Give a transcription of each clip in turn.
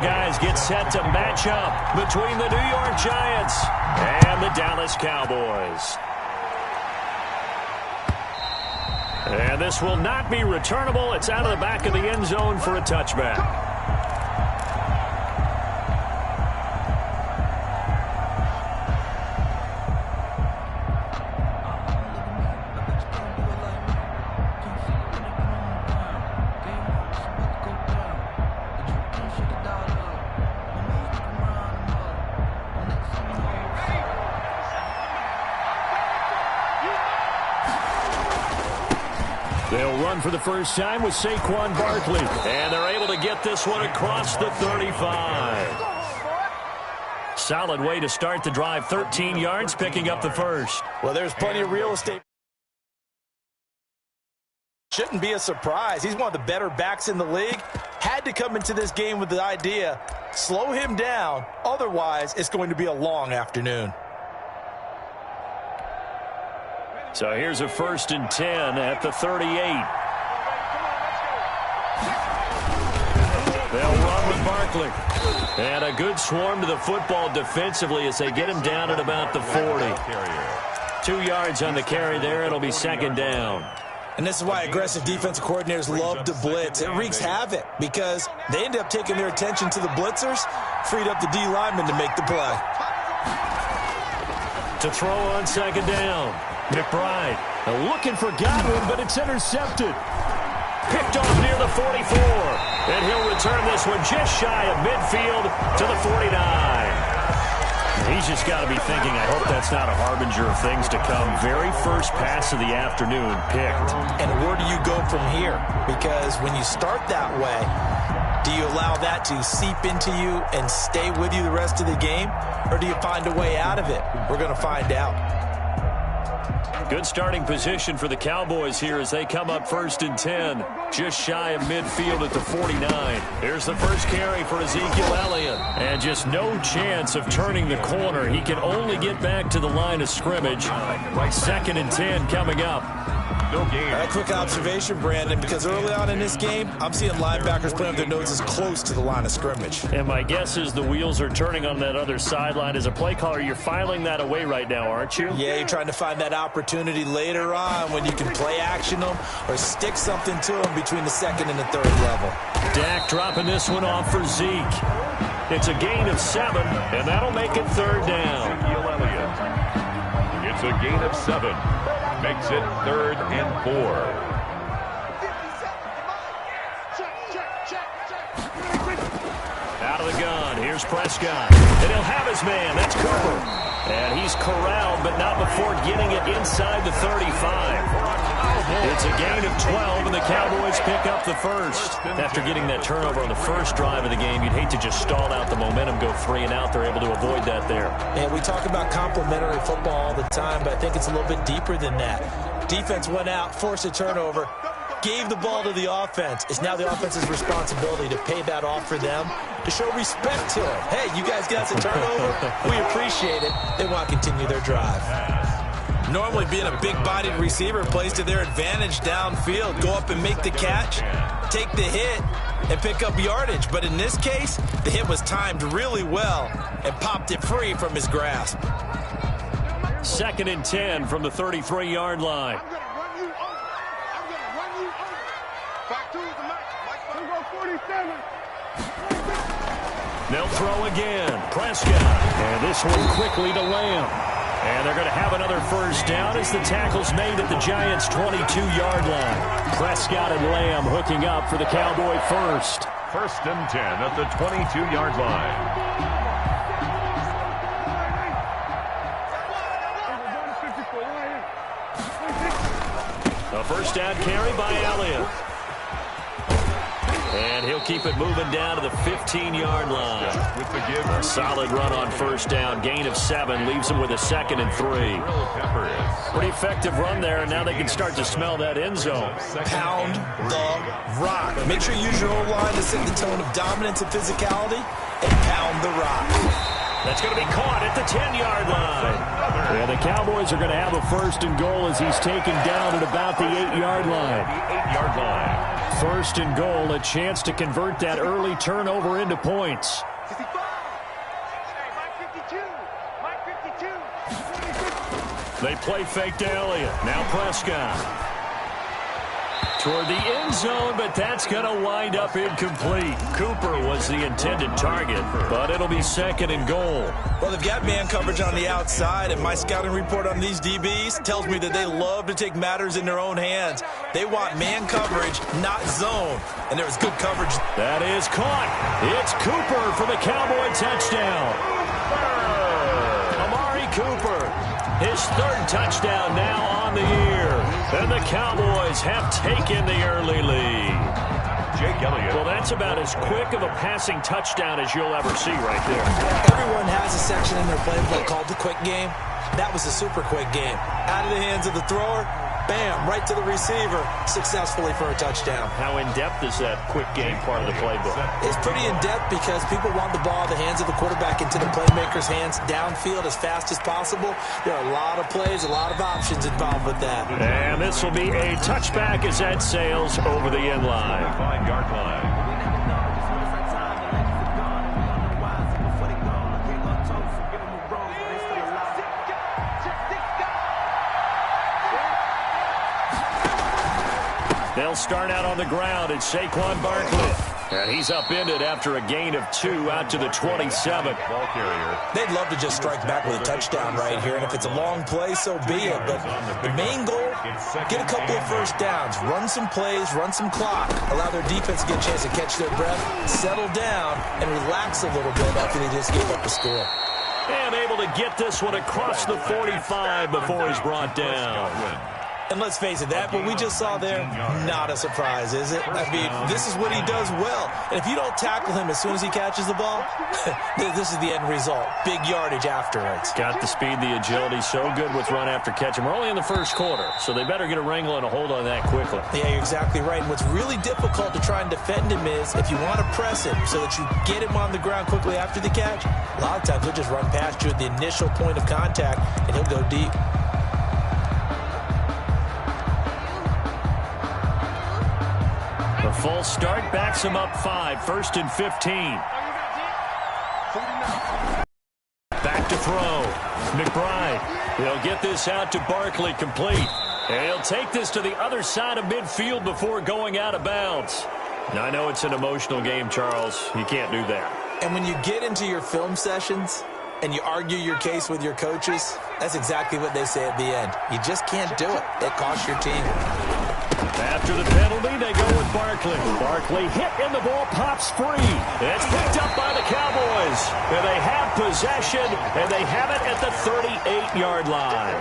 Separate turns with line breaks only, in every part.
Guys get set to match up between the New York Giants and the Dallas Cowboys. And this will not be returnable. It's out of the back of the end zone for a touchback. They'll run for the first time with Saquon Barkley. And they're able to get this one across the 35. Solid way to start the drive. 13 yards, picking up the first.
Well, there's plenty of real estate. Shouldn't be a surprise. He's one of the better backs in the league. Had to come into this game with the idea, slow him down. Otherwise, it's going to be a long afternoon.
So here's a 1st and 10 at the 38. They'll run with Barkley. And a good swarm to the football defensively as they get him down at about the 40. 2 yards on the carry there. It'll be 2nd down.
And this is why aggressive defensive coordinators love to blitz. It wreaks havoc because they end up taking their attention to the blitzers, freed up the D lineman to make the play.
To throw on 2nd down. McBride looking for Godwin, but it's intercepted. Picked off near the 44. And he'll return this one just shy of midfield to the 49. He's just got to be thinking, I hope that's not a harbinger of things to come. Very first pass of the afternoon picked.
And where do you go from here? Because when you start that way, do you allow that to seep into you and stay with you the rest of the game? Or do you find a way out of it? We're going to find out.
Good starting position for the Cowboys here as they come up 1st and 10. Just shy of midfield at the 49. Here's the first carry for Ezekiel Elliott. And just no chance of turning the corner. He can only get back to the line of scrimmage. 2nd and 10 coming up.
No gain. A quick observation, Brandon, because early on in this game, I'm seeing linebackers playing their noses close to the line of scrimmage.
And my guess is the wheels are turning on that other sideline. As a play caller, you're filing that away right now, aren't you?
Yeah, you're trying to find that opportunity later on when you can play action them or stick something to them between the 2nd and the 3rd level.
Dak dropping this one off for Zeke. It's a gain of 7, and that'll make it 3rd down.
It's a gain of 7. Makes it 3rd and 4.
Out of the gun. Here's Prescott. And he'll have his man. That's Cooper. And he's corralled, but not before getting it inside the 35. It's a gain of 12, and the Cowboys pick up the first. After getting that turnover on the first drive of the game, you'd hate to just stall out the momentum, go 3 and out. They're able to avoid that there.
And we talk about complementary football all the time, but I think it's a little bit deeper than that. Defense went out, forced a turnover, gave the ball to the offense. It's now the offense's responsibility to pay that off for them, to show respect to them. Hey, you guys got the turnover. We appreciate it. They want to continue their drive. Normally being a big-bodied receiver plays to their advantage downfield. Go up and make the catch, take the hit, and pick up yardage. But in this case, the hit was timed really well and popped it free from his grasp.
2nd and 10 from the 33-yard line. They'll throw again. Prescott. And this one quickly to Lamb. And they're going to have another first down as the tackle's made at the Giants' 22-yard line. Prescott and Lamb hooking up for the Cowboy first.
1st and 10 at the 22-yard line.
A first down carry by Elliott. And he'll keep it moving down to the 15-yard line. A solid run on first down. Gain of 7 leaves him with a 2nd and 3. Pretty effective run there, and now they can start to smell that end zone.
Pound the rock. Make sure you use your O-line to set the tone of dominance and physicality, and pound the rock.
That's going to be caught at the 10-yard line. And the Cowboys are going to have a 1st and goal as he's taken down at about the 8-yard line.
8-yard line.
First and goal, a chance to convert that early turnover into points. They play fake to Elliott. Now Prescott. Toward the end zone, but that's going to wind up incomplete. Cooper was the intended target, but it'll be second and goal.
Well, they've got man coverage on the outside, and my scouting report on these DBs tells me that they love to take matters in their own hands. They want man coverage, not zone, and there was good coverage.
That is caught. It's Cooper for the Cowboy touchdown. Amari Cooper, his third touchdown now on the year. And the Cowboys have taken the early lead.
Jake Elliott.
Well, that's about as quick of a passing touchdown as you'll ever see right there.
Everyone has a section in their playbook called the quick game. That was a super quick game. Out of the hands of the thrower, bam, right to the receiver, successfully for a touchdown.
How in-depth is that quick game part of the playbook?
It's pretty in-depth because people want the ball in the hands of the quarterback into the playmaker's hands downfield as fast as possible. There are a lot of plays, a lot of options involved with that.
And this will be a touchback as that sails over the end line.
5-yard line.
They'll start out on the ground. It's Saquon Barkley. And he's upended after a gain of 2 out to the 27.
Ball carrier.
They'd love to just strike back with a touchdown right here, and if it's a long play, so be it. But the main goal, get a couple of first downs, run some plays, run some clock, allow their defense to get a chance to catch their breath, settle down, and relax a little bit after they just gave up the score.
And able to get this one across the 45 before he's brought down.
And let's face it, that what we just saw there, not a surprise, is it? I mean, this is what he does well. And if you don't tackle him as soon as he catches the ball, this is the end result. Big yardage afterwards.
Got the speed, the agility, so good with run after catch. And we're only in the first quarter, so they better get a wrangle and a hold on that quickly.
Yeah, you're exactly right. And what's really difficult to try and defend him is if you want to press him so that you get him on the ground quickly after the catch, a lot of times he'll just run past you at the initial point of contact, and he'll go deep.
The full start backs him up 5, 1st and 15. Back to throw. McBride. He'll get this out to Barkley, complete. And he'll take this to the other side of midfield before going out of bounds. Now, I know it's an emotional game, Charles. You can't do that.
And when you get into your film sessions and you argue your case with your coaches, that's exactly what they say at the end. You just can't do it. It costs your team.
After the penalty, they go with Barkley. Barkley hit and the ball pops free. It's picked up by the Cowboys. And they have possession, and they have it at the 38-yard line.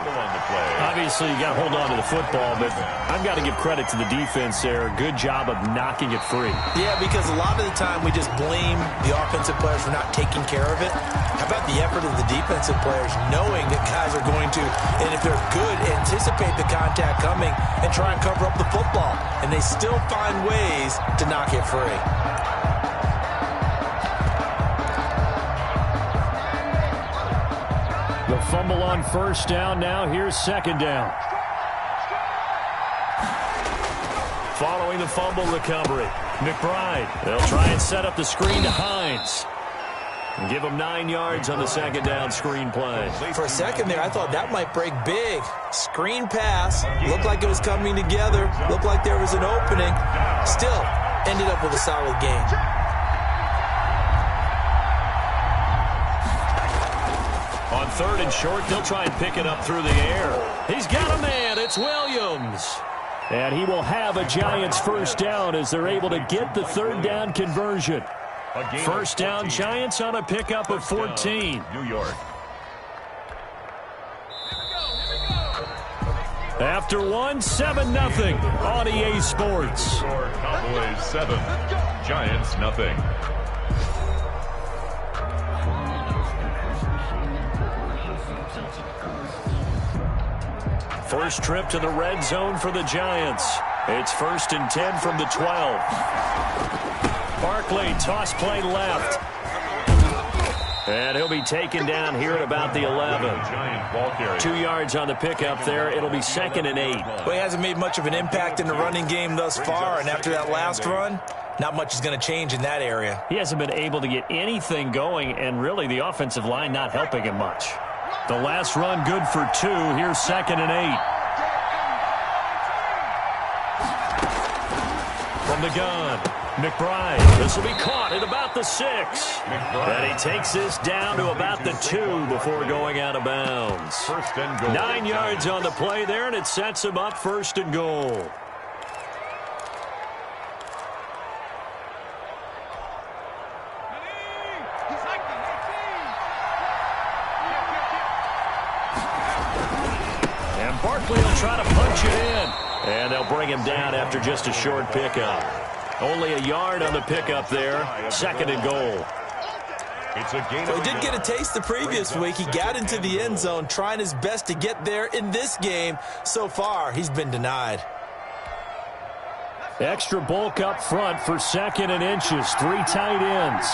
Obviously, you got to hold on to the football, but I've got to give credit to the defense there. Good job of knocking it free.
Yeah, because a lot of the time we just blame the offensive players for not taking care of it. How about the effort of the defensive players knowing that guys are going to, and if they're good, anticipate the contact coming and try and cover up the football, and they still find ways to knock it free.
The fumble on first down. Now here's second down. Following the fumble recovery, McBride. They'll try and set up the screen to Hines. And give him 9 yards on the second down screen play.
For a second there, I thought that might break big. Screen pass. Looked like it was coming together. Looked like there was an opening. Still, ended up with a solid game.
On 3rd and short, they'll try and pick it up through the air. He's got a man. It's Williams. And he will have a Giants first down as they're able to get the 3rd down conversion. First down, Giants on a pickup of 14.
New York.
After one, 7-0 on EA Sports.
Cowboys 7, Giants 0.
First trip to the red zone for the Giants. It's 1st and 10 from the 12. Barkley, toss play left. And he'll be be taken down here at about the 11. 2 yards on the pickup there. It'll be 2nd and 8.
Well, he hasn't made much of an impact in the running game thus far, and after that last run, not much is going to change in that area.
He hasn't been able to get anything going, and really the offensive line not helping him much. The last run good for 2. Here's 2nd and 8. From the gun, McBride. This will be caught at about the 6. And he takes this down to about the 2 before going out of bounds. 9 yards on the play there, and it sets him up 1st and goal. And Barkley will try to punch it in. And they'll bring him down after just a short pickup. Only a yard on the pickup there. 2nd and goal.
Well, he did get a taste the previous week. He got into the end zone trying his best to get there in this game. So far, he's been denied.
Extra bulk up front for 2nd and inches. 3 tight ends.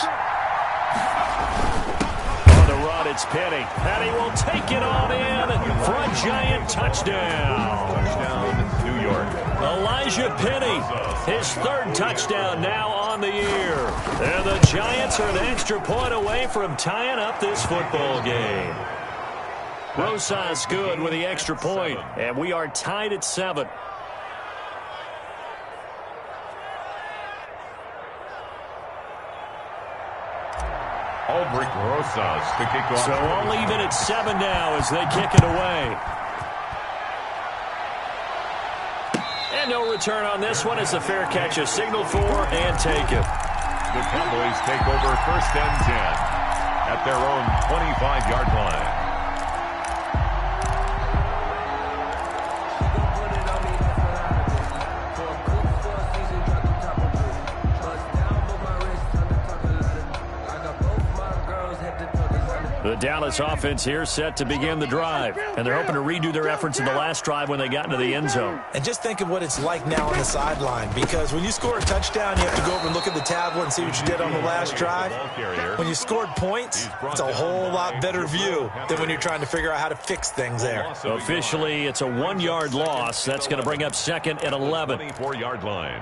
On the run, it's Penny. And he will take it on in for a Giant touchdown.
New York.
Elijah Penny, his 3rd touchdown now on the year. And the Giants are an extra point away from tying up this football game. Rosas good with the extra point, and we are tied at 7.
Albrecht Rosas to kick off.
So all even at 7 now as they kick it away. And no return on this one as the fair catch is signaled for and taken.
The Cowboys take over 1st and 10 at their own 25-yard line.
The Dallas offense here set to begin the drive, and they're hoping to redo their efforts in the last drive when they got into the end zone.
And just think of what it's like now on the sideline, because when you score a touchdown, you have to go over and look at the tablet and see what you did on the last drive. When you scored points, it's a whole lot better view than when you're trying to figure out how to fix things there.
Officially, it's a 1-yard loss. That's going to bring up 2nd and 11.
24-yard line.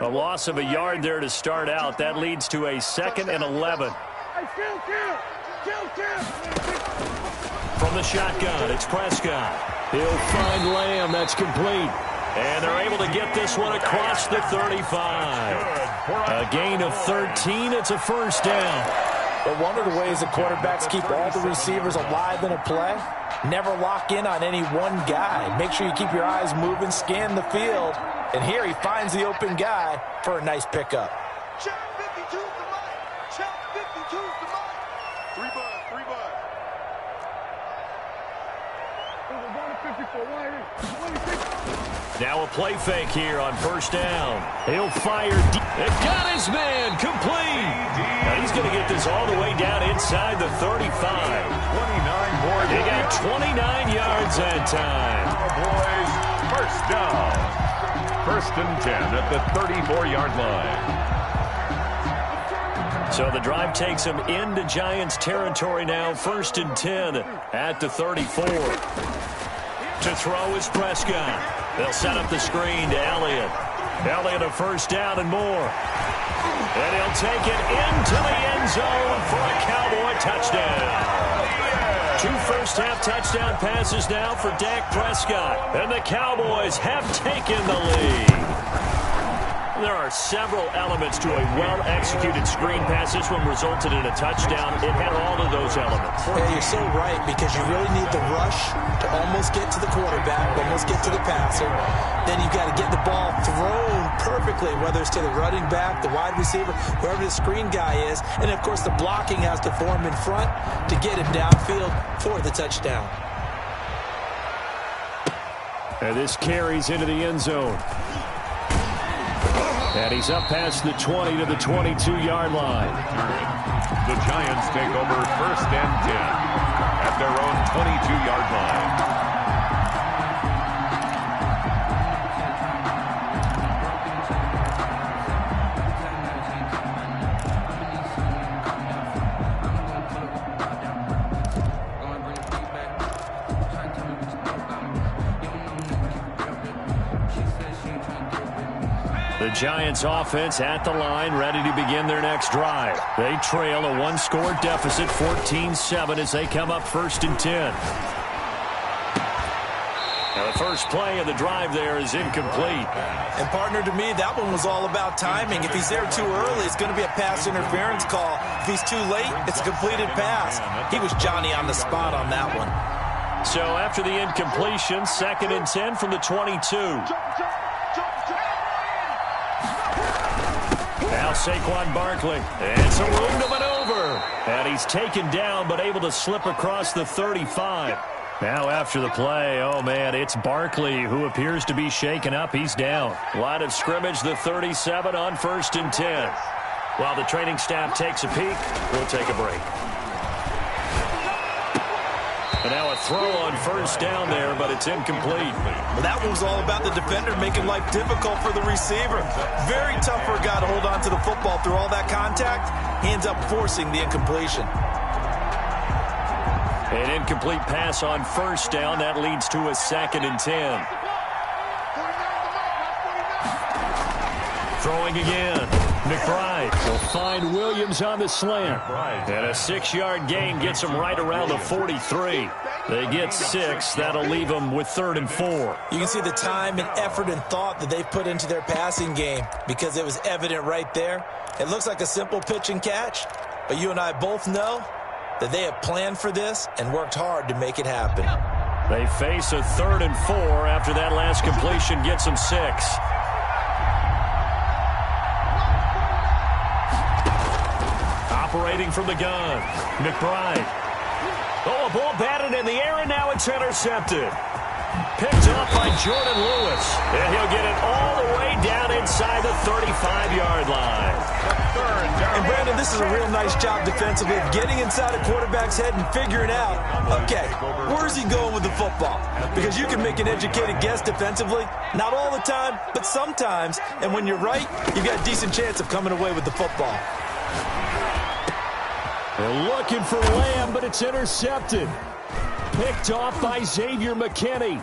A loss of a yard there to start out. That leads to a 2nd and 11. From the shotgun, it's Prescott. He'll find Lamb. That's complete. And they're able to get this one across the 35. A gain of 13. It's a 1st down.
But one of the ways that quarterbacks keep all the receivers alive in a play, never lock in on any one guy. Make sure you keep your eyes moving, scan the field. And here he finds the open guy for a nice pickup.
Check 52's the money. Check 52's the money. 3 bud, 3 bud.
Now a play fake here on 1st down. He'll fire deep. It got his man complete. Now he's going to get this all the way down inside the 35.
29 more.
He got 29 yards that time.
Cowboys, 1st down. 1st and 10 at the 34-yard line.
So the drive takes him into Giants territory now. 1st and 10 at the 34. To throw is Prescott. They'll set up the screen to Elliott. Elliott a 1st down and more. And he'll take it into the end zone for a Cowboy touchdown. 2 first-half touchdown passes now for Dak Prescott. And the Cowboys have taken the lead. There are several elements to a well-executed screen pass. This one resulted in a touchdown. It had all of those elements.
Yeah, you're so right, because you really need the rush to almost get to the quarterback, almost get to the passer. Then you've got to get the ball thrown perfectly, whether it's to the running back, the wide receiver, whoever the screen guy is. And, of course, the blocking has to form in front to get him downfield for the touchdown.
And this carries into the end zone. And he's up past the 20 to the 22-yard line.
The Giants take over 1st and 10 at their own 22-yard line.
The Giants offense at the line, ready to begin their next drive. They trail a one-score deficit, 14-7, as they come up 1st and 10. Now the first play of the drive there is incomplete.
And partner, to me, that one was all about timing. If he's there too early, it's going to be a pass interference call. If he's too late, it's a completed pass. He was Johnny on the spot on that one.
So after the incompletion, 2nd and 10 from the 22. Now Saquon Barkley, and some room to maneuver. And he's taken down, but able to slip across the 35. Now after the play, oh man, it's Barkley who appears to be shaken up. He's down. Line of scrimmage, the 37 on 1st and 10. While the training staff takes a peek, we'll take a break. And now a throw on 1st down there, but it's incomplete.
Well, that one was all about the defender making life difficult for the receiver. Very tough for a guy to hold on to the football through all that contact. He ends up forcing the incompletion.
An incomplete pass on 1st down. That leads to a 2nd and 10. Throwing again. McBride will find Williams on the slant. And a 6-yard gain gets him right around the 43. They get 6. That'll leave them with 3rd and 4.
You can see the time and effort and thought that they've put into their passing game because it was evident right there. It looks like a simple pitch and catch, but you and I both know that they have planned for this and worked hard to make it happen.
They face a 3rd and 4 after that last completion gets them 6. Operating from the gun, McBride. Oh, a ball batted in the air, and now it's intercepted. Picked off by Jordan Lewis. And he'll get it all the way down inside the 35-yard line.
And, Brandon, this is a real nice job defensively of getting inside a quarterback's head and figuring out, okay, where's he going with the football? Because you can make an educated guess defensively. Not all the time, but sometimes. And when you're right, you've got a decent chance of coming away with the football.
They're looking for Lamb, but it's intercepted. Picked off by Xavier McKinney.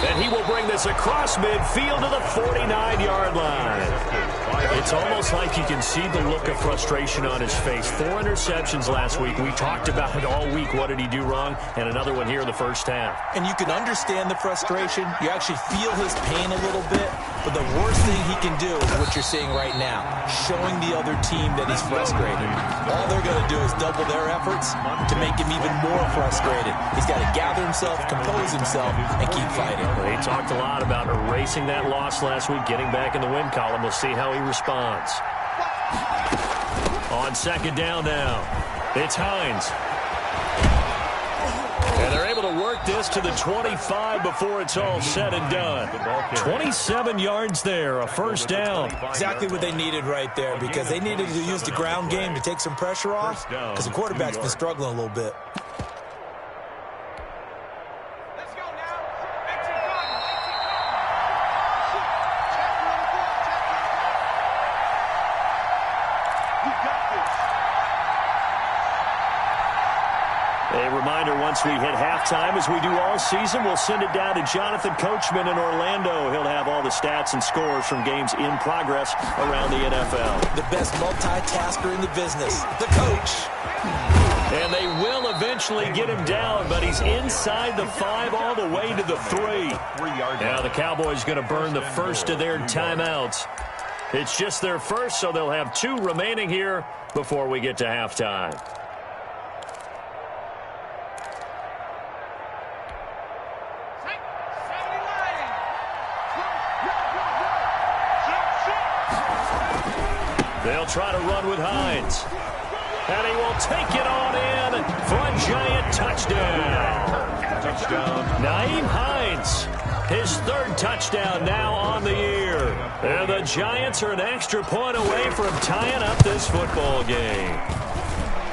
And he will bring this across midfield to the 49-yard line. It's almost like you can see the look of frustration on his face. 4 interceptions last week. We talked about it all week. What did he do wrong? And another one here in the first half.
And you can understand the frustration. You actually feel his pain a little bit. But the worst thing he can do is what you're seeing right now, showing the other team that he's frustrated. All they're going to do is double their efforts to make him even more frustrated. He's got to gather himself, compose himself, and keep fighting.
He talked a lot about erasing that loss last week, getting back in the win column. We'll see how he responds. On 2nd down now, it's Hines. And they're able to work this to the 25 before it's all said and done. 27 yards there, a 1st down.
Exactly what they needed right there, because they needed to use the ground game to take some pressure off, because the quarterback's been struggling a little bit.
Once we hit halftime, as we do all season, we'll send it down to Jonathan Coachman in Orlando. He'll have all the stats and scores from games in progress around the NFL.
The best multitasker in the business, the coach.
And they will eventually get him down, but he's inside the 5 all the way to the 3. Now the Cowboys going to burn the first of their timeouts. It's just their first, so they'll have 2 remaining here before we get to halftime. They'll try to run with Hines. And he will take it on in for a Giant touchdown. Nyheim Hines, his 3rd touchdown now on the year. And the Giants are an extra point away from tying up this football game.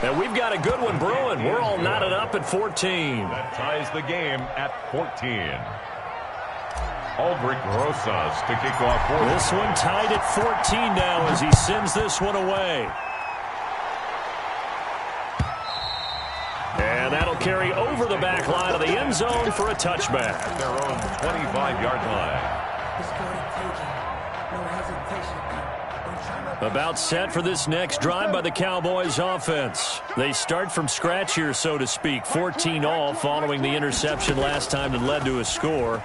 And we've got a good one brewing. We're all knotted up at 14.
That ties the game at 14. Aldrich Rosas to kick off.
This one tied at 14 now as he sends this one away. And that'll carry over the back line of the end zone for a touchback.
At their own 25-yard line.
About set for this next drive by the Cowboys offense. They start from scratch here, so to speak. 14-all following the interception last time that led to a score.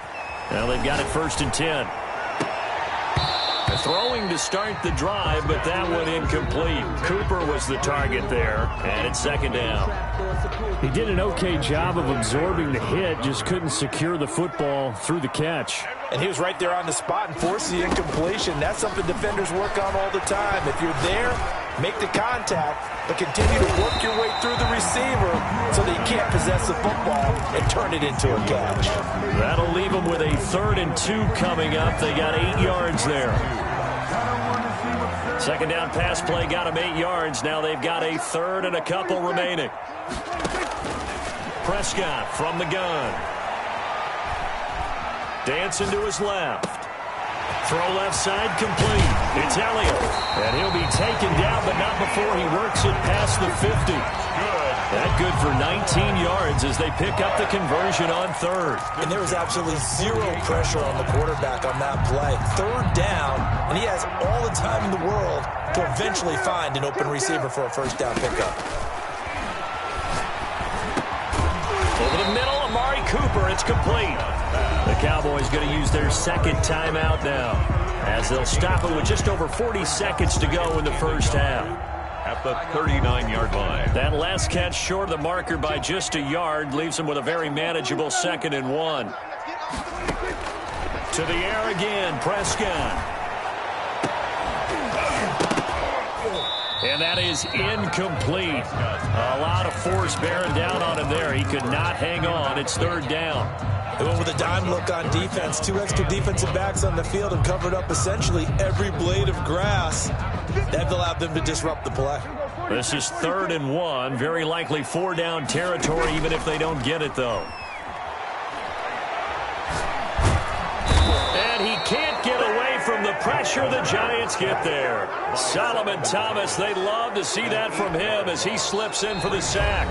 Now they've got it 1st and 10. Throwing to start the drive, but that one incomplete. Cooper was the target there, and it's 2nd down.
He did an okay job of absorbing the hit, just couldn't secure the football through the catch.
And he was right there on the spot and forced the incompletion. That's something defenders work on all the time. If you're there, make the contact, but continue to work your way through the receiver so that you can't possess the football and turn it into a catch.
That'll leave them with a 3rd and 2 coming up. They got 8 yards there. 2nd down pass play got them 8 yards. Now they've got a 3rd and a couple remaining. Prescott from the gun. Dancing to his left. Throw left side complete. It's Elliott. And he'll be taken down, but not before he works it past the 50. That good for 19 yards as they pick up the conversion on 3rd.
And there was absolutely zero pressure on the quarterback on that play. 3rd down, and he has all the time in the world to eventually find an open receiver for a 1st down pickup.
Over the middle, Amari Cooper. It's complete. The Cowboys going to use their 2nd timeout now, as they'll stop it with just over 40 seconds to go in the 1st half.
At the 39-yard line.
That last catch short of the marker by just a yard leaves them with a very manageable 2nd and 1. To the air again, Prescott. And that is incomplete. A lot of force bearing down on him there. He could not hang on. It's 3rd down.
They went with a dime look on defense. 2 extra defensive backs on the field and covered up essentially every blade of grass. That allowed them to disrupt the play.
This is 3rd and 1. Very likely 4-down territory, even if they don't get it, though. And he can't get away from the pressure the Giants get there. Solomon Thomas, they love to see that from him as he slips in for the sack.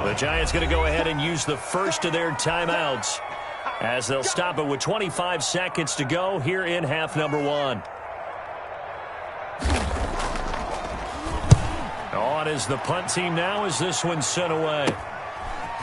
The Giants going to go ahead and use the first of their timeouts, as they'll stop it with 25 seconds to go here in half number 1. On is the punt team now as this one's sent away.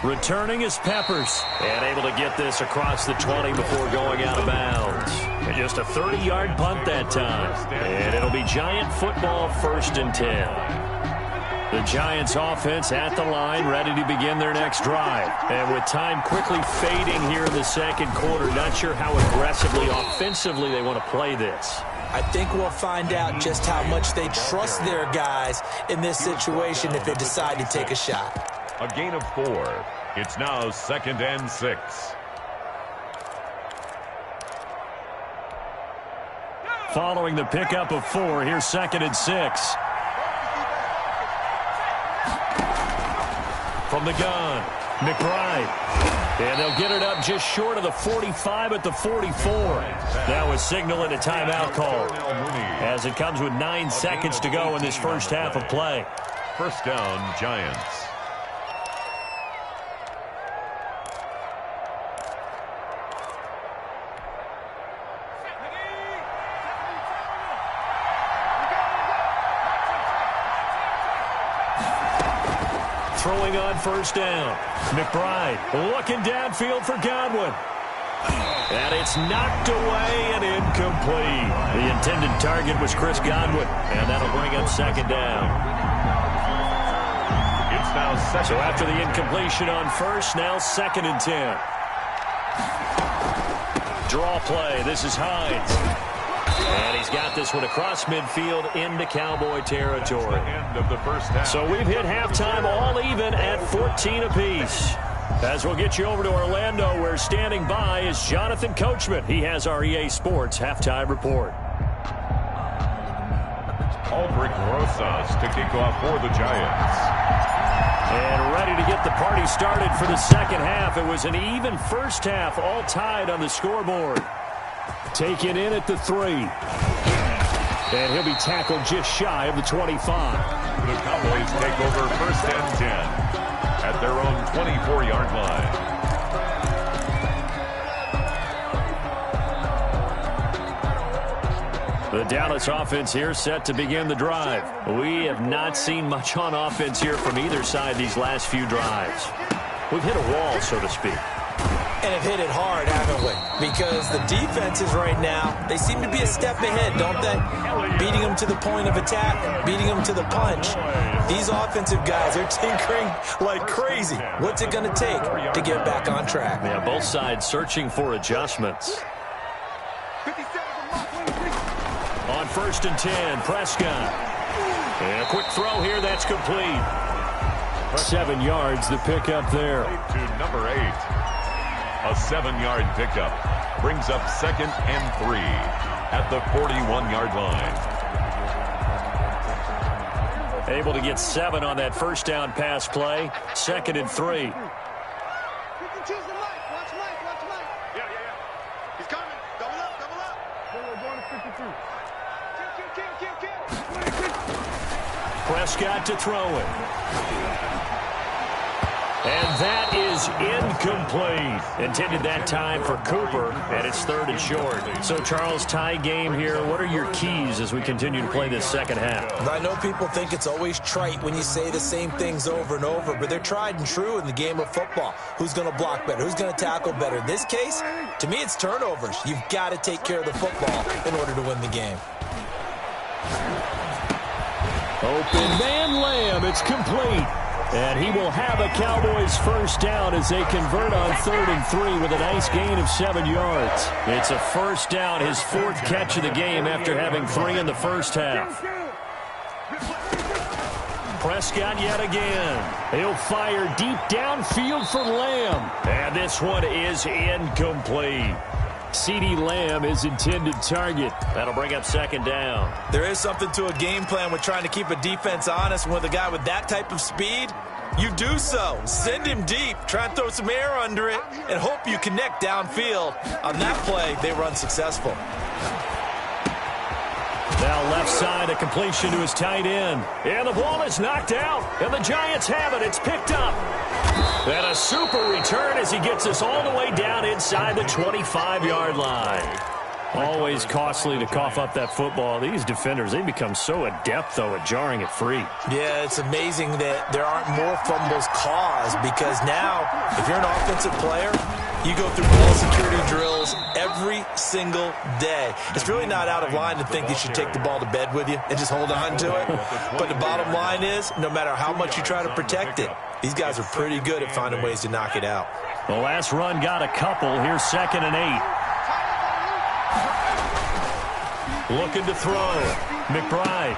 Returning is Peppers, and able to get this across the 20 before going out of bounds. And just a 30-yard punt that time. And it'll be Giant football 1st and 10. The Giants offense at the line, ready to begin their next drive. And with time quickly fading here in the 2nd quarter, not sure how aggressively, offensively they want to play this.
I think we'll find out just how much they trust their guys in this situation if they decide to take a shot.
A gain of 4. It's now 2nd and 6.
Following the pickup of 4, here's 2nd and 6. From the gun, McBride. And they'll get it up just short of the 45 at the 44. That was signaling a timeout call, as it comes with 9 seconds to go in this 1st half of play.
1st down, Giants.
Throwing on 1st down. McBride looking downfield for Godwin. And it's knocked away and incomplete. The intended target was Chris Godwin, and that'll bring up 2nd down.
It's now 2nd.
So after the incompletion on 1st, now 2nd and 10. Draw play. This is Hines. And he's got this one across midfield into Cowboy territory.
End of the 1st half.
So we've hit halftime all even at 14 apiece. As we'll get you over to Orlando, where standing by is Jonathan Coachman. He has our EA Sports halftime report.
Aldrich Rosas to kick off for the Giants.
And ready to get the party started for the 2nd half. It was an even 1st half, all tied on the scoreboard. Taken in at the 3. And he'll be tackled just shy of the 25.
The Cowboys take over 1st and 10 at their own 24-yard line.
The Dallas offense here set to begin the drive. We have not seen much on offense here from either side these last few drives. We've hit a wall, so to speak.
And have hit it hard, haven't we? Because the defenses right now, they seem to be a step ahead, don't they? Beating them to the point of attack, beating them to the punch. These offensive guys are tinkering like crazy. What's it going to take to get back on track?
Yeah, both sides searching for adjustments. On 1st and 10, Prescott. And a quick throw here, that's complete.
7 yards, the pickup there.
To number 8. A 7-yard pickup brings up 2nd and 3 at the 41-yard line.
Able to get 7 on that first down pass play. 2nd and 3.
Watch Mike. Yeah. He's coming. Double up. Going to 52.
Prescott to throw it. And that is incomplete. Intended that time for Cooper, and it's 3rd and short. So, Charles, tie game here. What are your keys as we continue to play this second half?
I know people think it's always trite when you say the same things over and over, but they're tried and true in the game of football. Who's going to block better? Who's going to tackle better? In this case, to me, it's turnovers. You've got to take care of the football in order to win the game.
Open man Lamb. It's complete. And he will have a Cowboys first down as they convert on 3rd and 3 with a nice gain of 7 yards.
It's a first down, his 4th catch of the game after having 3 in the first half. Prescott yet again.
He'll fire deep downfield for Lamb.
And this one is incomplete.
CeeDee Lamb is intended target.
That'll bring up 2nd down.
There is something to a game plan with trying to keep a defense honest. With a guy with that type of speed, you do so. Send him deep. Try and throw some air under it and hope you connect downfield. On that play, they were unsuccessful.
Now left side, a completion to his tight end. And the ball is knocked out. And the Giants have it. It's picked up. And a super return as he gets us all the way down inside the 25-yard line.
Always costly to cough up that football. These defenders, they become so adept, though, at jarring it free.
Yeah, it's amazing that there aren't more fumbles caused because now, if you're an offensive player, you go through ball security drills every single day. It's really not out of line to think you should take the ball to bed with you and just hold on to it. But the bottom line is, no matter how much you try to protect it, these guys are pretty good at finding ways to knock it out.
The last run got a couple. Here's 2nd and 8. Looking to throw. McBride.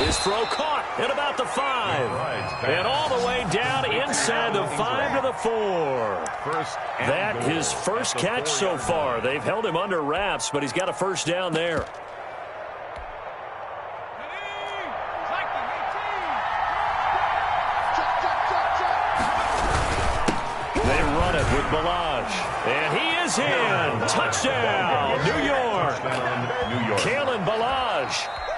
His throw caught at about the 5. And all the way down inside the 5 to the 4. That his first catch so far. They've held him under wraps, but he's got a first down there. They run it with Balaj. And he is in. Touchdown, New York. Kalen Balaj,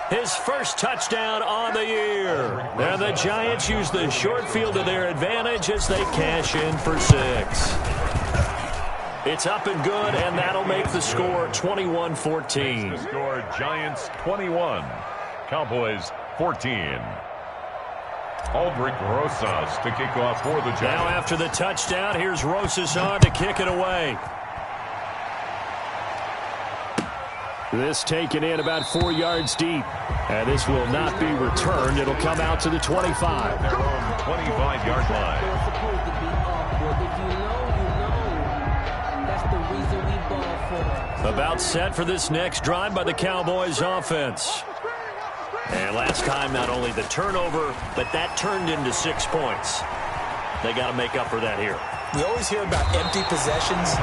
his first touchdown on the year. And the Giants use the short field to their advantage as they cash in for 6. It's up and good, and that'll make the score 21-14.
Score Giants 21, Cowboys 14. Aldrich Rosas to kick off for the Giants.
Now after the touchdown, here's Rosas on to kick it away.
This taken in about 4 yards deep. And this will not be returned. It'll come out to the 25.
Their own 25-yard line.
About set for this next drive by the Cowboys offense. And last time, not only the turnover, but that turned into 6 points. They got to make up for that here.
We always hear about empty possessions,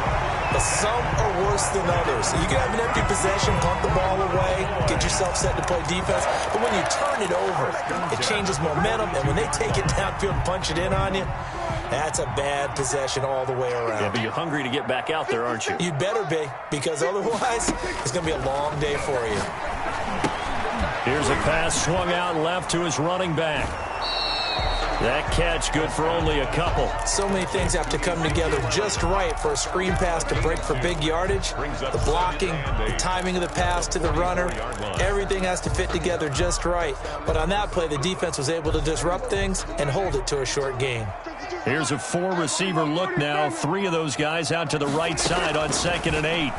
but some are worse than others. So you can have an empty possession, punt the ball away, get yourself set to play defense. But when you turn it over, it changes momentum. And when they take it downfield and punch it in on you, that's a bad possession all the way around.
Yeah, but you're hungry to get back out there, aren't you?
You'd better be, because otherwise it's going to be a long day for you.
Here's a pass swung out left to his running back. That catch good for only a couple.
So many things have to come together just right for a screen pass to break for big yardage. The blocking, the timing of the pass to the runner, everything has to fit together just right. But on that play, the defense was able to disrupt things and hold it to a short gain.
Here's a 4-receiver look now. 3 of those guys out to the right side on 2nd and 8.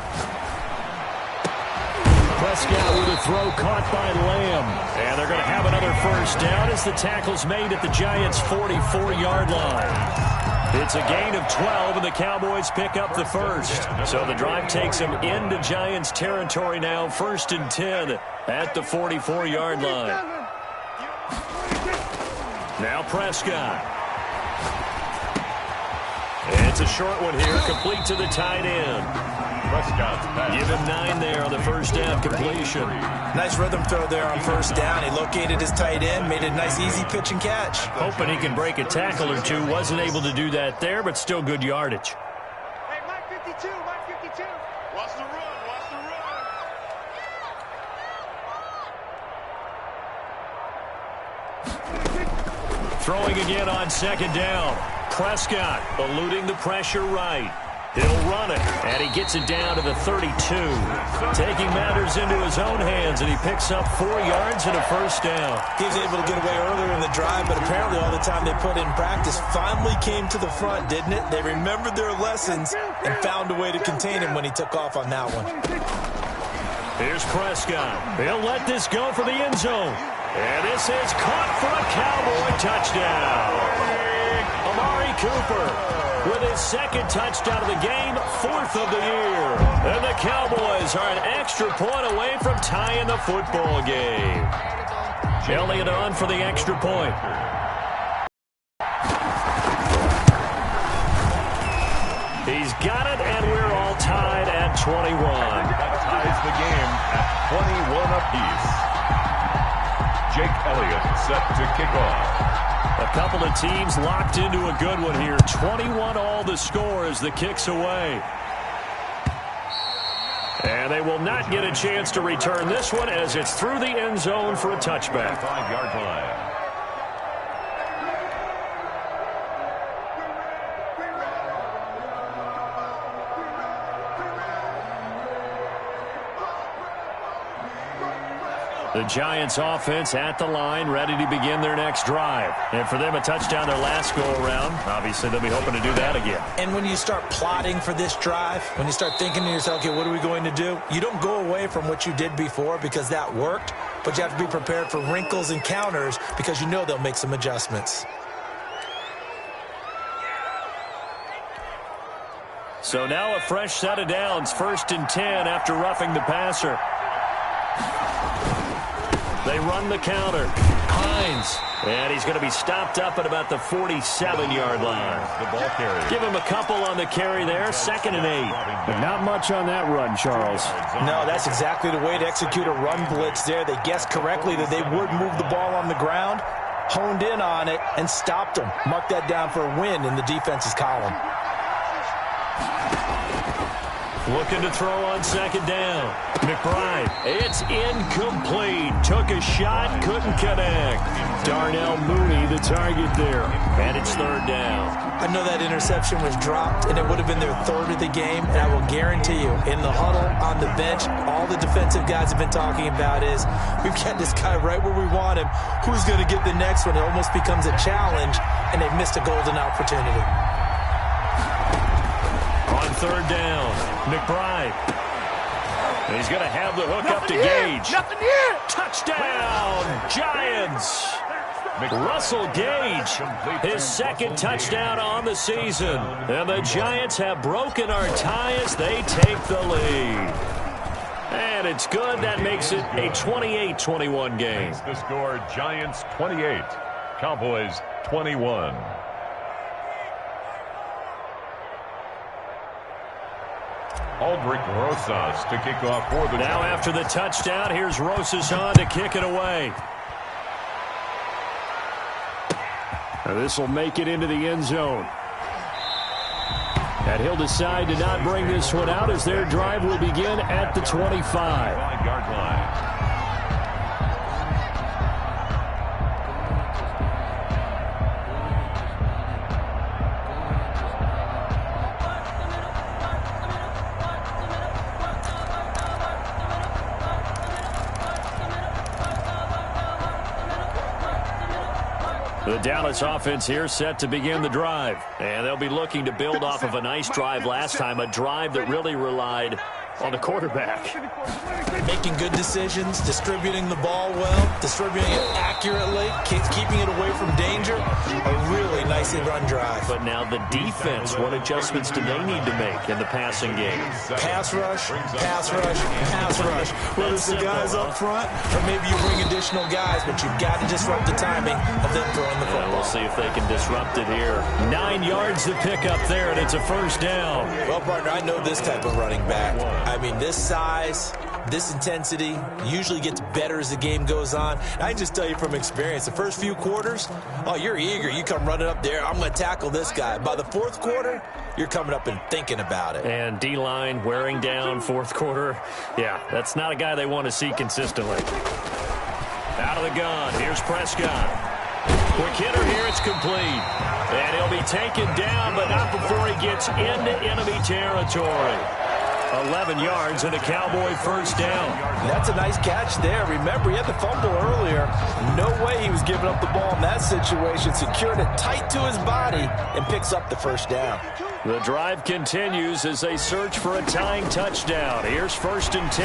Prescott with a throw caught by Lamb. And they're going to have another first down as the tackle's made at the Giants' 44-yard line. It's a gain of 12, and the Cowboys pick up the first. So the drive takes them into Giants territory now, 1st and 10 at the 44-yard line. Now Prescott. It's a short one here, complete to the tight end. Give him 9 there on the first down completion.
Nice rhythm throw there on first down. He located his tight end, made a nice easy pitch and catch.
Hoping he can break a tackle or two. Wasn't able to do that there, but still good yardage.
Hey, Mike 52, Mike 52. Watch the run, watch the run.
Throwing again on 2nd down. Prescott eluding the pressure right. He'll run it, and he gets it down to the 32. Taking matters into his own hands, and he picks up 4 yards and a first down.
He was able to get away earlier in the drive, but apparently all the time they put in practice finally came to the front, didn't it? They remembered their lessons and found a way to contain him when he took off on that one.
Here's Prescott. He'll let this go for the end zone. And this is caught for a Cowboy touchdown. Amari Cooper with his 2nd touchdown of the game, 4th of the year. And the Cowboys are an extra point away from tying the football game. Elliott on for the extra point. He's got it, and we're all tied at 21.
That ties the game at 21 apiece. Jake Elliott set to kick off.
A couple of teams locked into a good one here. 21 all the score as the kick's away. And they will not get a chance to return this one as it's through the end zone for a touchback.
5-yard line.
The Giants offense at the line, ready to begin their next drive. And for them, a touchdown their last go-around. Obviously, they'll be hoping to do that again.
And when you start plotting for this drive, when you start thinking to yourself, okay, what are we going to do? You don't go away from what you did before because that worked, but you have to be prepared for wrinkles and counters because you know they'll make some adjustments.
So now a fresh set of downs, 1st and 10 after roughing the passer. They run the counter. Hines. And he's going to be stopped up at about the 47-yard line.
The ball carry.
Give him a couple on the carry there. 2nd and 8.
But not much on that run, Charles.
No, that's exactly the way to execute a run blitz there. They guessed correctly that they would move the ball on the ground, honed in on it, and stopped them. Mark that down for a win in the defense's column.
Looking to throw on 2nd down. McBride. It's incomplete. Took a shot, couldn't connect. Darnell Mooney, the target there. And it's 3rd down.
I know that interception was dropped, and it would have been their 3rd of the game. And I will guarantee you, in the huddle, on the bench, all the defensive guys have been talking about is, we've got this guy right where we want him. Who's going to get the next one? It almost becomes a challenge, and they've missed a golden opportunity.
On 3rd down, McBride. And he's going to have the hook up to Gage. Touchdown, Giants. Russell Gage, his 2nd touchdown on the season. And the Giants have broken our tie as they take the lead. And it's good. That makes it a 28-21 game.
Makes the score Giants 28, Cowboys 21. Aldrich Rosas to kick off for the
Now
Giants.
after the touchdown, here's Rosas on to kick it away.
Now this will make it into the end zone. And he'll decide to not bring this one out as their drive will begin at the 25.
5-yard line.
The Dallas offense here set to begin the drive. And they'll be looking to build off of a nice drive last time, a drive that really relied on the quarterback.
Making good decisions, distributing the ball well, distributing it accurately, keeping it away from danger. A really nicely run drive.
But now the defense, what adjustments do they need to make in the passing game?
Pass rush, pass rush, pass rush. Whether it's the guys up front or maybe you bring additional guys, but you've got to disrupt the timing of them throwing the football.
We'll see if they can disrupt it here. 9 yards to pick up there, and it's a first down.
Well, partner, I know this type of running back. I mean, this size, this intensity usually gets better as the game goes on. I can just tell you from experience, the first few quarters, oh, you're eager. You come running up there, I'm going to tackle this guy. By the fourth quarter, you're coming up and thinking about it.
And D-line wearing down fourth quarter. Yeah, that's not a guy they want to see consistently. Out of the gun, here's Prescott. Quick hitter here, it's complete. And he'll be taken down, but not before he gets into enemy territory. 11 yards and a Cowboy first down.
That's a nice catch there. Remember, he had the fumble earlier. No way he was giving up the ball in that situation. Secured it tight to his body and picks up the first down.
The drive continues as they search for a tying touchdown. Here's 1st and 10.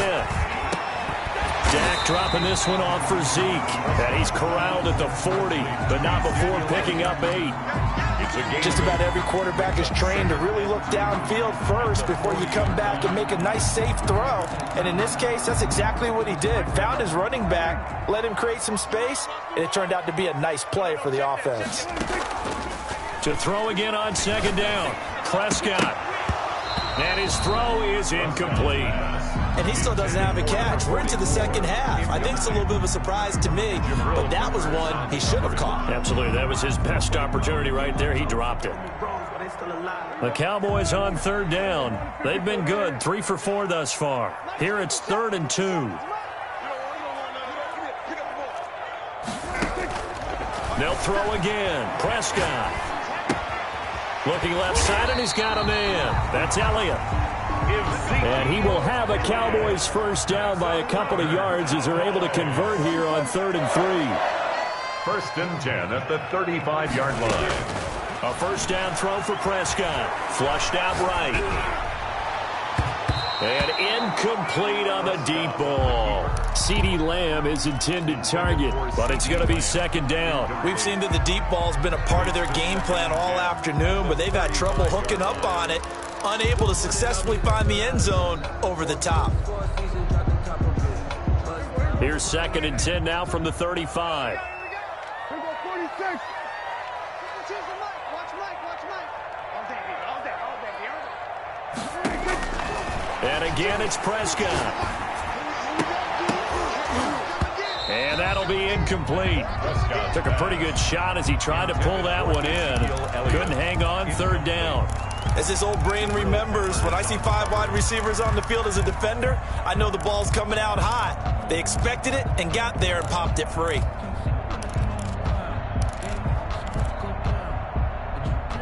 Dak dropping this one off for Zeke. And he's corralled at the 40, but not before picking up 8.
Just about every quarterback is trained to really look downfield first before you come back and make a nice, safe throw. And in this case, that's exactly what he did. Found his running back, let him create some space, and it turned out to be a nice play for the offense.
To throw again on 2nd down, Prescott. And his throw is incomplete.
And he still doesn't have a catch. We're into the second half. I think it's a little bit of a surprise to me, but that was one he should have caught.
Absolutely. That was his best opportunity right there. He dropped it. The Cowboys on 3rd down. They've been good, 3 for 4 thus far. Here it's 3rd and 2. They'll throw again. Prescott. Looking left side, and he's got a man. That's Elliott. And he will have a Cowboys first down by a couple of yards as they're able to convert here on 3rd and 3.
1st and 10 at the 35-yard line.
A first down throw for Prescott. Flushed out right. And incomplete on the deep ball. CeeDee Lamb is intended target, but it's going to be 2nd down.
We've seen that the deep ball's been a part of their game plan all afternoon, but they've had trouble hooking up on it, unable to successfully find the end zone over the top.
Here's 2nd and 10 now from the 35. And again, it's Prescott. And that'll be incomplete. Took a pretty good shot as he tried to pull that one in. Couldn't hang on, 3rd down.
As his old brain remembers, when I see 5 wide receivers on the field as a defender, I know the ball's coming out hot. They expected it and got there and popped it free.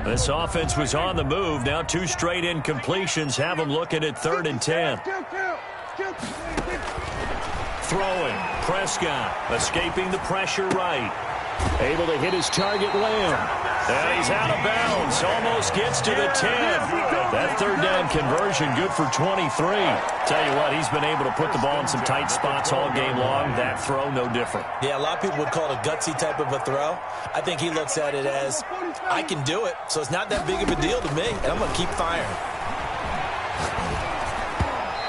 This offense was on the move. Now 2 straight incompletions have them looking at 3rd and 10. Throwing. Prescott escaping the pressure right. Able to hit his target, Lamb. And he's out of bounds. Almost gets to the 10. That 3rd down conversion good for 23. Tell you what, he's been able to put the ball in some tight spots all game long. That throw, no different.
Yeah, a lot of people would call it a gutsy type of a throw. I think he looks at it as, I can do it, so it's not that big of a deal to me, and I'm going to keep firing.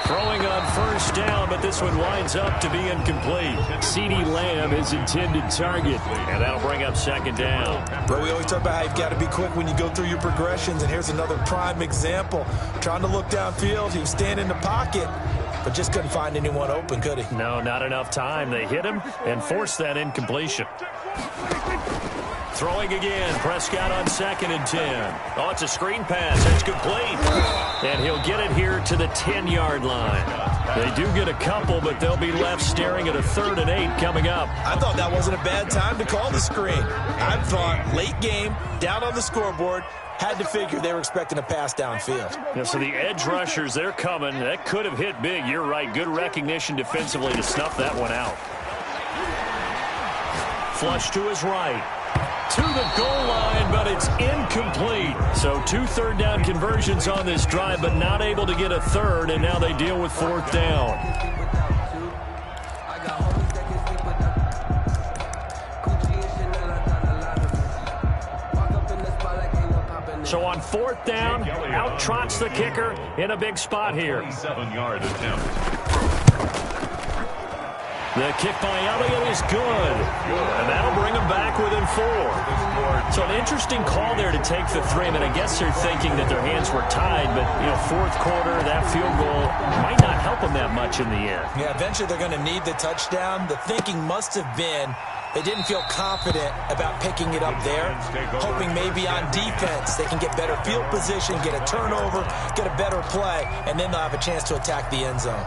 Throwing on 1st down, but this one winds up to be incomplete. CeeDee Lamb is intended target, and that'll bring up 2nd down.
Bro, we always talk about how you've got to be quick when you go through your progressions, and here's another prime example. Trying to look downfield, he was standing in the pocket, but just couldn't find anyone open, could he?
No, not enough time. They hit him and forced that incompletion. Throwing again, Prescott on 2nd and 10. Oh, it's a screen pass. It's complete. And he'll get it here to the 10-yard line. They do get a couple, but they'll be left staring at a 3rd and 8 coming up.
I thought that wasn't a bad time to call the screen. I thought late game, down on the scoreboard, had to figure they were expecting a pass downfield.
Yeah, so the edge rushers, they're coming. That could have hit big. You're right. Good recognition defensively to snuff that one out. Flush to his right. to the goal line, but it's incomplete. So 2 third-down conversions on this drive, but not able to get a third, and now they deal with 4th down. So on 4th down, out trots the kicker in a big spot here.
27-yard attempt.
The kick by Elliott is good, and that'll bring him back within 4. So an interesting call there to take the 3. I mean, I guess they're thinking that their hands were tied, but, 4th quarter, that field goal might not help them that much in the end.
Yeah, eventually they're going to need the touchdown. The thinking must have been they didn't feel confident about picking it up there, hoping maybe on defense they can get better field position, get a turnover, get a better play, and then they'll have a chance to attack the end zone.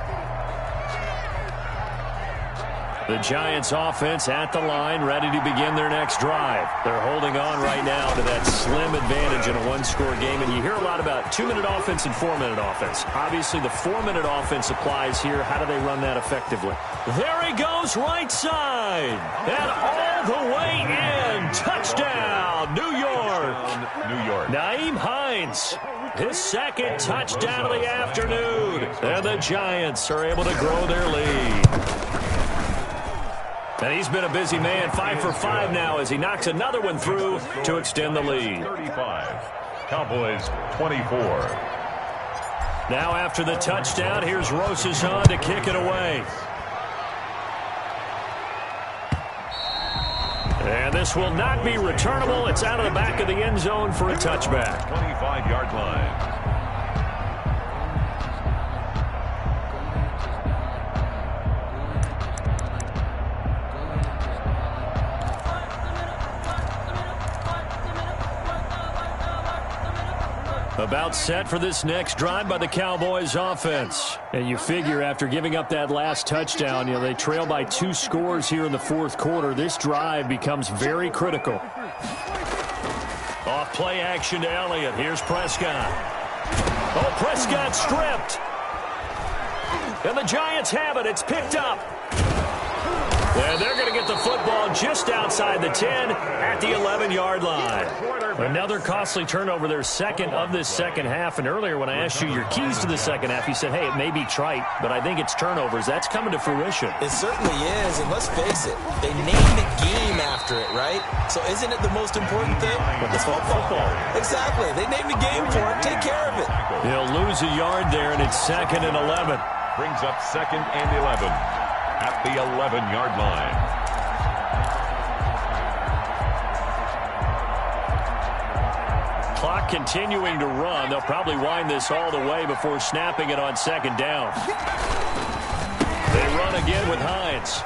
The Giants offense at the line, ready to begin their next drive. They're holding on right now to that slim advantage in a one-score game, and you hear a lot about 2-minute offense and 4-minute offense. Obviously, the 4-minute offense applies here. How do they run that effectively? There he goes, right side, and all the way in. Touchdown, New York.
New York.
Nyheim Hines, his 2nd touchdown of the afternoon, and the Giants are able to grow their lead. And he's been a busy man, 5 for 5 now as he knocks another one through to extend the lead.
35. Cowboys 24.
Now after the touchdown, here's Rosazon to kick it away. And this will not be returnable. It's out of the back of the end zone for a touchback.
25-yard line.
About set for this next drive by the Cowboys offense. And you figure after giving up that last touchdown, they trail by 2 scores here in the 4th quarter. This drive becomes very critical. Off play action to Elliott. Here's Prescott. Oh, Prescott stripped. And the Giants have it. It's picked up. And they're going to get the football just outside the 10 at the 11-yard line. Another costly turnover, their 2nd of this second half. And earlier when I asked you your keys to the second half, you said, hey, it may be trite, but I think it's turnovers. That's coming to fruition.
It certainly is, and let's face it, they named the game after it, right? So isn't it the most important thing? It's football. Exactly. They named the game for it. Take care of it.
They'll lose a yard there, and it's 2nd and 11.
Brings up 2nd and 11 at the 11-yard line.
Clock continuing to run. They'll probably wind this all the way before snapping it on 2nd down. They run again with Hines.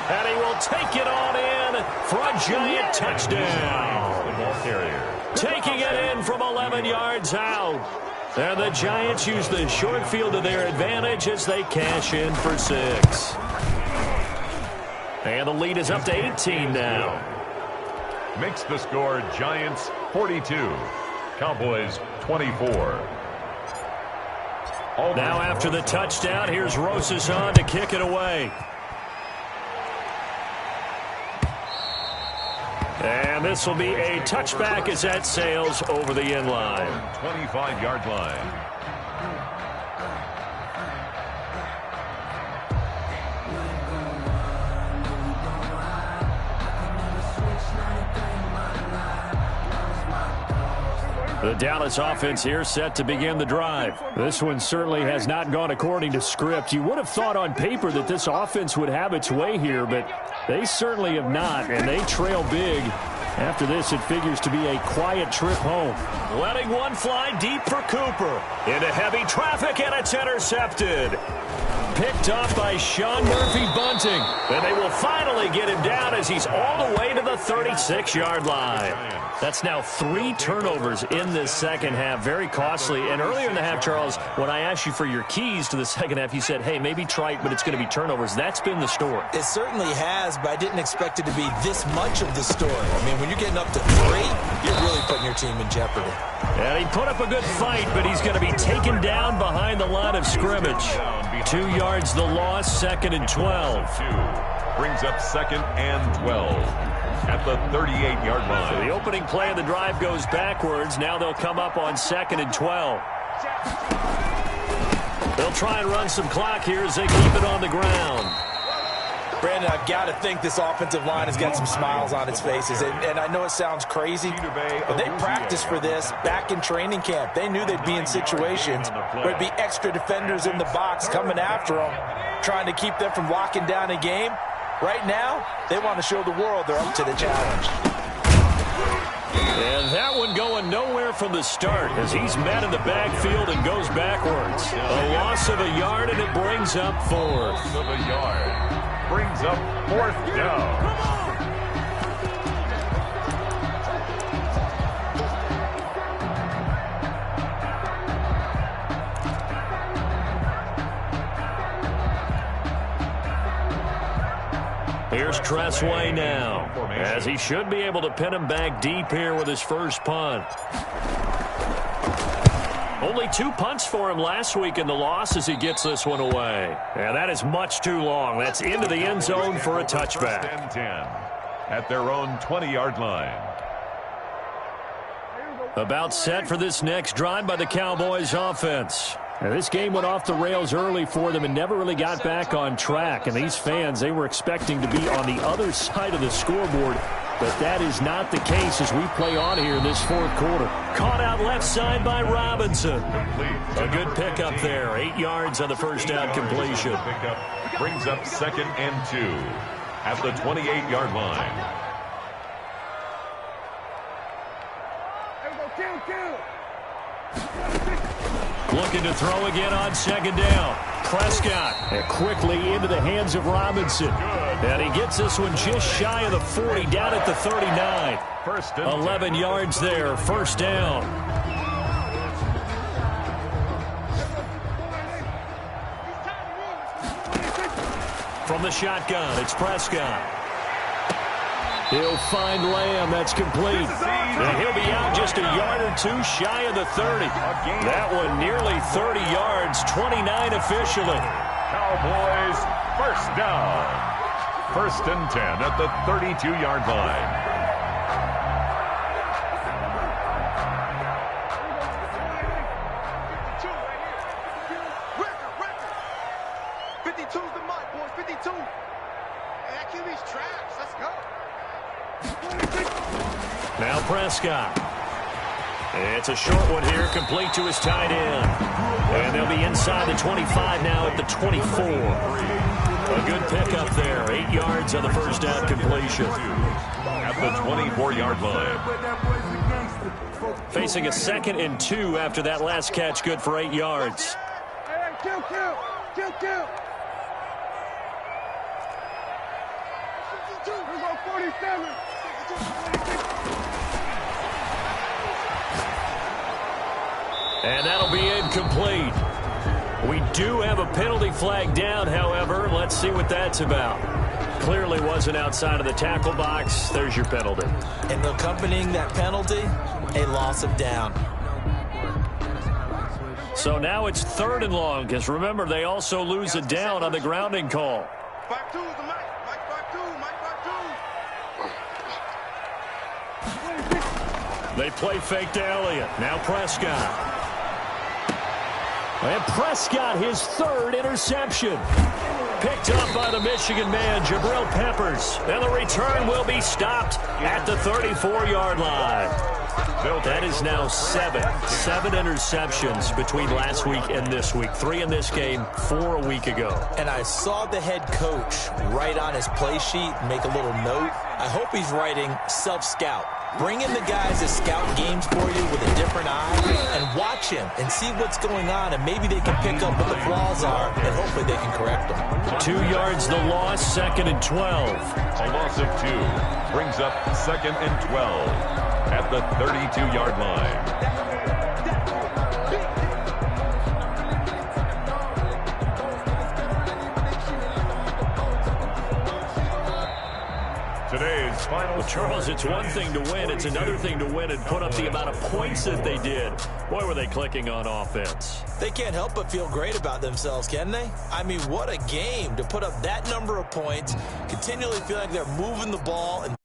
And he will take it on in for a giant touchdown. Taking it in from 11 yards out. And the Giants use the short field to their advantage as they cash in for 6. And the lead is up to 18 now.
Makes the score Giants 42, Cowboys 24.
Now after the touchdown, here's Rosazon to kick it away. And this will be a touchback as that sails over the end line.
25-yard line.
The Dallas offense here set to begin the drive. This one certainly has not gone according to script. You would have thought on paper that this offense would have its way here, but they certainly have not, and they trail big. After this, it figures to be a quiet trip home. Letting one fly deep for Cooper. Into heavy traffic, and it's intercepted. Picked off by Sean Murphy-Bunting. And they will finally get him down as he's all the way to the 36-yard line. That's now 3 turnovers in this second half. Very costly. And earlier in the half, Charles, when I asked you for your keys to the second half, you said, hey, maybe trite, but it's going to be turnovers. That's been the story.
It certainly has, but I didn't expect it to be this much of the story. I mean, when you're getting up to 3, you're really putting your team in jeopardy.
And he put up a good fight, but he's going to be taken down behind the line of scrimmage. 2 yards the loss, 2nd and 12.
Brings up 2nd and 12. at the 38-yard line.
So the opening play of the drive goes backwards. Now they'll come up on 2nd and 12. They'll try and run some clock here as they keep it on the ground.
Brandon, I've got to think this offensive line has got some smiles on its faces. And I know it sounds crazy, but they practiced for this back in training camp. They knew they'd be in situations where there'd be extra defenders in the box coming after them, trying to keep them from locking down a game. Right now, they want to show the world they're up to the challenge.
And that one going nowhere from the start as he's met in the backfield and goes backwards. A loss of a yard, and it brings up 4th.
Loss of a yard. Brings up 4th down.
Here's Tressway now, as he should be able to pin him back deep here with his first punt. Only 2 punts for him last week in the loss as he gets this one away. Yeah, that is much too long. That's into the end zone for a touchback.
10 at their own 20-yard line.
About set for this next drive by the Cowboys offense. Now, this game went off the rails early for them and never really got back on track. And these fans, they were expecting to be on the other side of the scoreboard. But that is not the case as we play on here in this 4th quarter. Caught out left side by Robinson. A good pickup there. 8 yards on the first down completion.
Pickup brings up 2nd and 2 at the 28-yard line.
Looking to throw again on 2nd down. Prescott and quickly into the hands of Robinson. And he gets this one just shy of the 40, down at the 39. 11 yards there, 1st down. From the shotgun, it's Prescott. He'll find Lamb. That's complete. And he'll be out just a yard or 2 shy of the 30. That one nearly 30 yards, 29 officially.
Cowboys, 1st down. 1st and 10 at the 32-yard line.
Now Prescott. It's a short one here, complete to his tight end. And they'll be inside the 25 now at the 24. A good pickup there. 8 yards on the first down completion.
At the 24-yard line.
Facing a 2nd and 2 after that last catch, good for 8 yards.
Kill. We're going 47.
And that'll be incomplete. We do have a penalty flag down, however. Let's see what that's about. Clearly wasn't outside of the tackle box. There's your penalty.
And accompanying that penalty, a loss of down.
So now it's 3rd and long, because remember, they also lose a down on the grounding call.
5-2 the Mike. Mike 5-2.
They play fake to Elliott. Now Prescott. And Prescott, his 3rd interception. Picked up by the Michigan man, Jabril Peppers. And the return will be stopped at the 34-yard line. That is now 7 interceptions between last week and this week. 3 in this game, 4 a week ago.
And I saw the head coach write on his play sheet, make a little note. I hope he's writing self-scout. Bring in the guys that scout games for you with a different eye and watch him and see what's going on, and maybe they can pick up what the flaws are, and hopefully they can correct them.
2 yards the loss, 2nd and 12.
A loss of 2 brings up 2nd and 12 at the 32-yard line. Today's final.
Well, Charles, it's one thing to win. It's another thing to win and put up the amount of points that they did. Boy, were they clicking on offense.
They can't help but feel great about themselves, can they? I mean, what a game to put up that number of points, continually feel like they're moving the ball and